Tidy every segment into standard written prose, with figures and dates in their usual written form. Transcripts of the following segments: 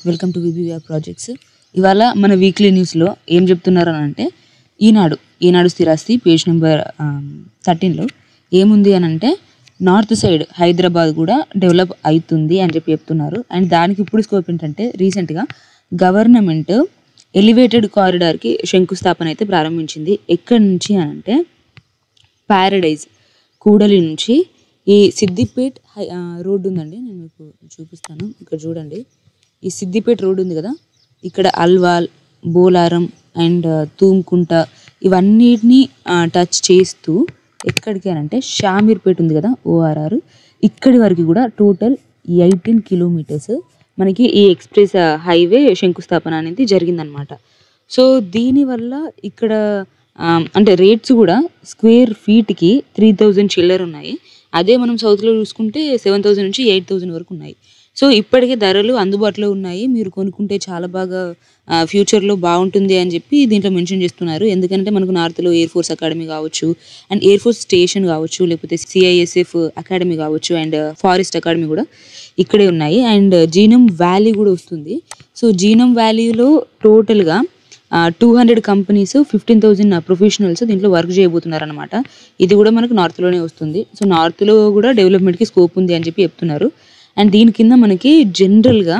Welcome to VBR projects. ఇవాళ మన weekly న్యూస్లో ఏం చెప్తున్నారు అని అంటే ఈనాడు స్థిరాస్తి పేజ్ నెంబర్ 13లో ఏముంది అని అంటే నార్త్ సైడ్ హైదరాబాద్ కూడా డెవలప్ అవుతుంది అని చెప్తున్నారు. అండ్ దానికి ఇప్పుడు స్కోప్ ఏంటంటే రీసెంట్గా గవర్నమెంట్ ఎలివేటెడ్ కారిడార్కి శంకుస్థాపన అయితే ప్రారంభించింది. ఎక్కడి నుంచి అని అంటే ప్యారడైజ్ కూడలి నుంచి ఈ సిద్దిపేట్ రోడ్డు ఉందండి, నేను మీకు చూపిస్తాను. ఇక్కడ చూడండి, ఈ సిద్దిపేట రోడ్డు ఉంది కదా, ఇక్కడ అల్వాల్, బోలారం అండ్ తూమ్కుంట ఇవన్నిటిని టచ్ చేస్తూ ఎక్కడికి అని అంటే షామీర్పేట ఉంది కదా, ఓఆర్ఆర్, ఇక్కడి వరకు కూడా టోటల్ 18 కిలోమీటర్స్ మనకి ఈ ఎక్స్ప్రెస్ హైవే శంకుస్థాపన అనేది జరిగిందనమాట. సో దీనివల్ల ఇక్కడ అంటే రేట్స్ కూడా స్క్వేర్ ఫీట్కి 3000 చిల్లర ఉన్నాయి. అదే మనం సౌత్లో చూసుకుంటే 7000 నుంచి 8000 వరకు ఉన్నాయి. సో ఇప్పటికే ధరలు అందుబాటులో ఉన్నాయి, మీరు కొనుక్కుంటే చాలా బాగా ఫ్యూచర్లో బాగుంటుంది అని చెప్పి దీంట్లో మెన్షన్ చేస్తున్నారు. ఎందుకంటే మనకు నార్త్లో ఎయిర్ ఫోర్స్ అకాడమీ కావచ్చు, అండ్ ఎయిర్ ఫోర్స్ స్టేషన్ కావచ్చు, లేకపోతే CISF అకాడమీ కావచ్చు, అండ్ ఫారెస్ట్ అకాడమీ కూడా ఇక్కడే ఉన్నాయి. అండ్ జీనమ్ వ్యాలీ కూడా వస్తుంది. సో జీనమ్ వ్యాలీలో టోటల్గా 200 కంపెనీస్, 15,000 ప్రొఫెషనల్స్ దీంట్లో వర్క్ చేయబోతున్నారు అనమాట. ఇది కూడా మనకు నార్త్లోనే వస్తుంది. సో నార్త్లో కూడా డెవలప్మెంట్కి స్కోప్ ఉంది అని చెప్పి చెప్తున్నారు. అండ్ దీని కింద మనకి జనరల్గా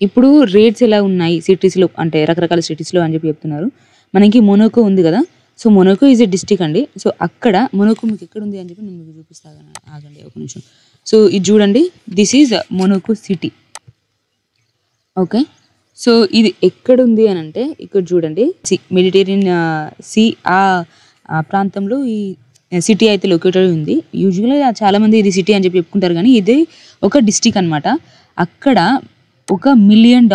ఇప్పుడు రేట్స్ ఎలా ఉన్నాయి సిటీస్లో అంటే రకరకాల సిటీస్లో అని చెప్పి చెప్తున్నారు. మనకి మొనాకో ఉంది కదా, so Monaco is a district అండి. సో అక్కడ మొనాకో మీకు ఎక్కడ ఉంది అని చెప్పి నేను మీకు చూపిస్తాను, ఆగండి ఒక నిమిషం. సో ఇది చూడండి, this is Monaco city. Okay, so ఇది ఎక్కడ ఉంది అని అంటే ఇక్కడ చూడండి, మెడిటేరియన్ సీ ఆ ప్రాంతంలో ఈ సిటీ అయితే లొకేటెడ్ ఉంది. యూజువల్గా చాలామంది ఇది సిటీ అని చెప్పి చెప్పుకుంటారు, కానీ ఇది ఒక డిస్టిక్ అనమాట. అక్కడ $1 మిలియన్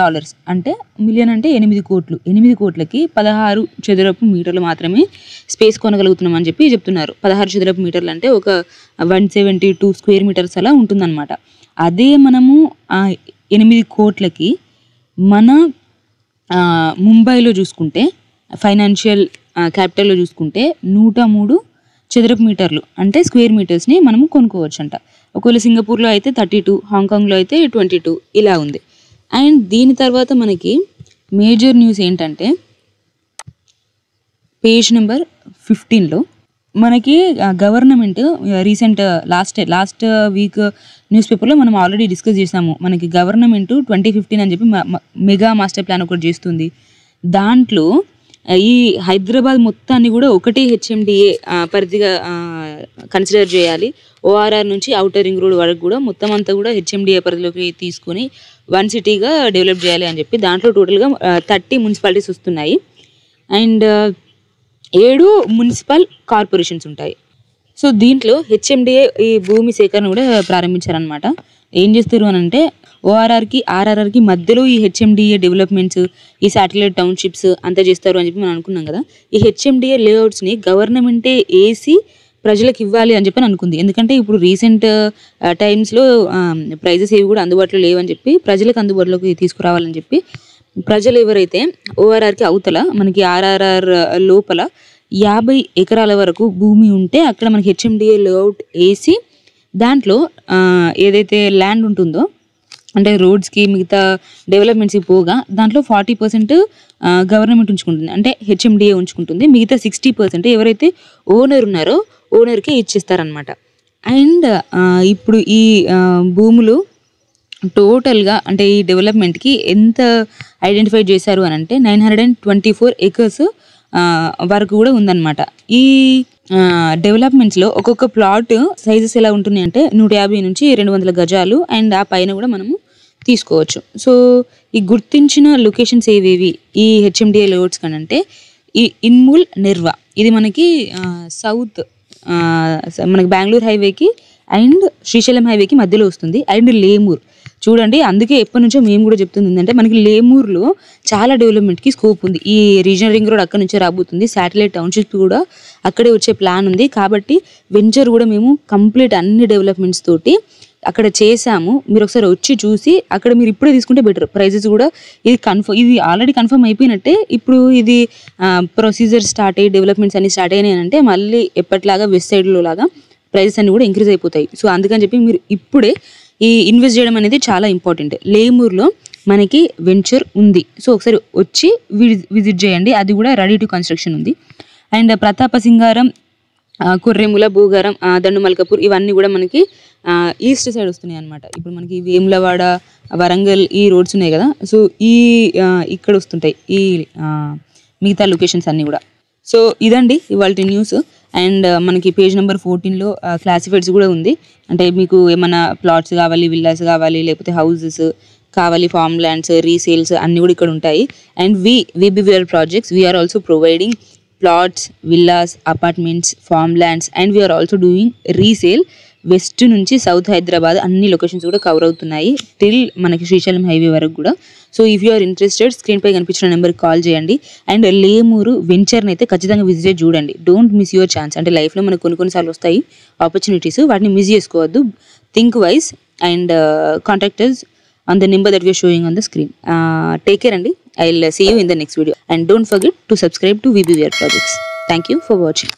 అంటే మిలియన్ అంటే 8 కోట్లు, 8 కోట్లకి 16 చదరపు మీటర్లు మాత్రమే స్పేస్ కొనగలుగుతున్నాం అని చెప్పి చెప్తున్నారు. 16 చదరపు మీటర్లు అంటే ఒక 172 స్క్వేర్ మీటర్స్ అలా ఉంటుందన్నమాట. అదే మనము 8 కోట్లకి మన ముంబైలో చూసుకుంటే, ఫైనాన్షియల్ క్యాపిటల్లో చూసుకుంటే 103 చదరపు మీటర్లు అంటే స్క్వేర్ మీటర్స్ని మనము కొనుక్కోవచ్చు అంట. ఒకవేళ సింగపూర్లో అయితే 32, హాంకాంగ్లో అయితే 22 ఇలా ఉంది. అండ్ దీని తర్వాత మనకి మేజర్ న్యూస్ ఏంటంటే పేజ్ నెంబర్ 15లో మనకి government recent last week news పేపర్లో మనం ఆల్రెడీ డిస్కస్ చేసాము. మనకి గవర్నమెంట్ 2015 అని చెప్పి మెగా మాస్టర్ ప్లాన్ ఒకటి చేస్తుంది. దాంట్లో ఈ హైదరాబాద్ మొత్తాన్ని కూడా ఒకటే HMDA పరిధిగా కన్సిడర్ చేయాలి. ORR నుంచి ఔటర్ రింగ్ రోడ్ వరకు కూడా మొత్తం అంతా కూడా HMDA పరిధిలోకి తీసుకొని 1 సిటీగా డెవలప్ చేయాలి అని చెప్పి దాంట్లో టోటల్గా 30 మున్సిపాలిటీస్ వస్తున్నాయి. అండ్ 7 మున్సిపల్ కార్పొరేషన్స్ ఉంటాయి. సో దీంట్లో HMDA ఈ భూమి సేకరణ కూడా ప్రారంభించారనమాట. ఏం చేస్తారు అని అంటే ORRకి RRRకి మధ్యలో ఈ HMDA డెవలప్మెంట్స్, ఈ శాటిలైట్ టౌన్షిప్స్ అంతా చేస్తారు అని చెప్పి మనం అనుకున్నాం కదా. ఈ HMDA లేఅవుట్స్ని గవర్నమెంటే వేసి ప్రజలకు ఇవ్వాలి అని చెప్పి అనుకుంది. ఎందుకంటే ఇప్పుడు రీసెంట్ టైమ్స్లో ప్రైజెస్ ఏవి కూడా అందుబాటులో లేవని చెప్పి ప్రజలకు అందుబాటులోకి తీసుకురావాలని చెప్పి ప్రజలు ఎవరైతే ORRకి అవతల మనకి RRR లోపల 50 ఎకరాల వరకు భూమి ఉంటే అక్కడ మనకి HMDA లేఅవుట్ వేసి దాంట్లో ఏదైతే ల్యాండ్ ఉంటుందో అంటే రోడ్స్కి మిగతా డెవలప్మెంట్స్కి పోగా దాంట్లో 40% గవర్నమెంట్ ఉంచుకుంటుంది, అంటే HMDA ఉంచుకుంటుంది. మిగతా 60% ఎవరైతే ఓనర్ ఉన్నారో ఓనర్కే ఇచ్చేస్తారనమాట. అండ్ ఇప్పుడు ఈ భూములు టోటల్గా అంటే ఈ డెవలప్మెంట్కి ఎంత ఐడెంటిఫై చేశారు అని అంటే 924 acres వరకు కూడా ఉందన్నమాట. ఈ డెవలప్మెంట్స్లో ఒక్కొక్క ప్లాట్ సైజెస్ ఎలా ఉంటున్నాయి అంటే 150 నుంచి 200 గజాలు అండ్ ఆ పైన కూడా మనము తీసుకోవచ్చు. సో ఈ గుర్తించిన లొకేషన్స్ ఏవేవి ఈ HMDA లేఅవుట్స్ కనంటే ఈ ఇన్ముల్, నెర్వా, ఇది మనకి సౌత్ మనకి బెంగళూరు హైవేకి అండ్ శ్రీశైలం హైవేకి మధ్యలో వస్తుంది. అండ్ లేమూర్ చూడండి, అందుకే ఎప్పటి నుంచో మేము కూడా చెప్తుంది ఏంటంటే మనకి లేమూర్లో చాలా డెవలప్మెంట్కి స్కోప్ ఉంది. ఈ రీజనల్ రింగ్ రోడ్ అక్కడ నుంచే రాబోతుంది, శాటిలైట్ టౌన్షిప్ కూడా అక్కడే వచ్చే ప్లాన్ ఉంది. కాబట్టి వెంచర్ కూడా మేము కంప్లీట్ అన్ని డెవలప్మెంట్స్ తోటి అక్కడ చేసాము. మీరు ఒకసారి వచ్చి చూసి అక్కడ మీరు ఇప్పుడే తీసుకుంటే బెటర్. ప్రైజెస్ కూడా ఇది ఆల్రెడీ కన్ఫర్మ్ అయిపోయినట్టే. ఇప్పుడు ఇది ప్రొసీజర్ స్టార్ట్ అయ్యి డెవలప్మెంట్స్ అన్ని స్టార్ట్ అయినాయి అంటే మళ్ళీ ఎప్పటిలాగా వెస్ట్ సైడ్లో లాగా ప్రైజెస్ అన్ని కూడా ఇంక్రీజ్ అయిపోతాయి. సో అందుకని చెప్పి మీరు ఇప్పుడే ఈ ఇన్వెస్ట్ చేయడం అనేది చాలా ఇంపార్టెంట్. లేమూర్లో మనకి వెంచర్ ఉంది. సో ఒకసారి వచ్చి విజిట్ చేయండి. అది కూడా రెడీ టు కన్స్ట్రక్షన్ ఉంది. అండ్ ప్రతాప సింగారం, కొర్రెముల, భూగారం, దండుమల్కపూర్ ఇవన్నీ కూడా మనకి ఈస్ట్ సైడ్ వస్తున్నాయి అనమాట. ఇప్పుడు మనకి వేములవాడ, వరంగల్ ఈ రోడ్స్ ఉన్నాయి కదా, సో ఇక్కడ వస్తుంటాయి ఈ మిగతా లొకేషన్స్ అన్నీ కూడా. సో ఇదండి ఇవాళ న్యూస్. అండ్ మనకి పేజ్ నెంబర్ 14లో క్లాసిఫైడ్స్ కూడా ఉంది. అంటే మీకు ఏమైనా ప్లాట్స్ కావాలి, విల్లాస్ కావాలి, లేకపోతే హౌసెస్ కావాలి, ఫార్మ్ ల్యాండ్స్, రీసేల్స్ అన్నీ కూడా ఇక్కడ ఉంటాయి. And VBVR projects, we are also providing plots, villas, apartments, farmlands, and we are also doing resale. West నుంచి సౌత్ హైదరాబాద్ అన్ని లొకేషన్స్ కూడా కవర్ అవుతున్నాయి టిల్ మనకి శ్రీశైలం హైవే వరకు కూడా. So if you are interested screen పై కనిపించిన నెంబర్కి కాల్ చేయండి. అండ్ లేమూరు వెంచర్ని అయితే ఖచ్చితంగా విజిట్ చూడండి. Don't miss your chance. అంటే లైఫ్లో మనకు కొన్నిసార్లు వస్తాయి ఆపర్చునిటీస్, వాటిని మిస్ చేసుకోవద్దు. Think wise and contact us on the number that we are showing on the screen. Take care and I'll see you in the next video. And don't forget to subscribe to VBVR Projects. Thank you for watching.